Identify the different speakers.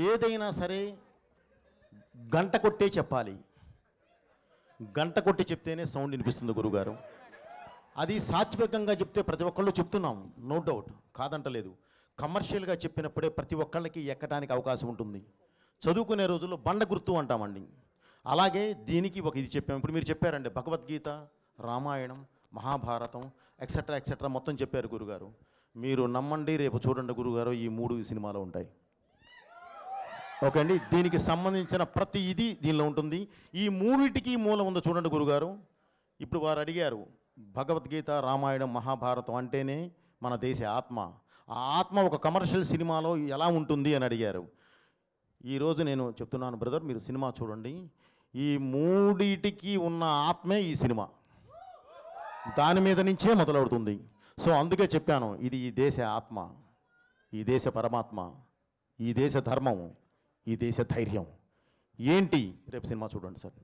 Speaker 1: ఏదైనా సరే గంట కొట్టే చెప్పాలి. గంట కొట్టి చెప్తేనే సౌండ్ వినిపిస్తుంది గురుగారు. అది సాత్వికంగా చెప్తే ప్రతి ఒక్కళ్ళు చెప్తున్నాం, నో డౌట్, కాదంటలేదు. కమర్షియల్గా చెప్పినప్పుడే ప్రతి ఒక్కళ్ళకి ఎక్కడానికి అవకాశం ఉంటుంది. చదువుకునే రోజుల్లో బండ గుర్తు అంటామండి. అలాగే దీనికి ఒక ఇది చెప్పాము. ఇప్పుడు మీరు చెప్పారండి, భగవద్గీత, రామాయణం, మహాభారతం ఎక్సెట్రా ఎక్సెట్రా మొత్తం చెప్పారు గురుగారు. మీరు నమ్మండి, రేపు చూడండి గురుగారు, ఈ 3 సినిమాలో ఉంటాయి. ఓకే అండి, దీనికి సంబంధించిన ప్రతి ఇది దీనిలో ఉంటుంది. ఈ 3టికి మూలం ఉందో చూడండి గురుగారు. ఇప్పుడు వారు అడిగారు, భగవద్గీత, రామాయణం, మహాభారతం అంటేనే మన దేశ ఆత్మ. ఆ ఆత్మ ఒక కమర్షియల్ సినిమాలో ఎలా ఉంటుంది అని అడిగారు. ఈరోజు నేను చెప్తున్నాను బ్రదర్, మీరు సినిమా చూడండి. ఈ 3టికి ఉన్న ఆత్మే ఈ సినిమా, దాని మీద నుంచే మొదలవుతుంది. సో అందుకే చెప్పాను, ఇది ఈ దేశ ఆత్మ, ఈ దేశ పరమాత్మ, ఈ దేశ ధర్మం, ఈ దేశ ధైర్యం ఏంటి. రేపు సినిమా చూడండి సార్.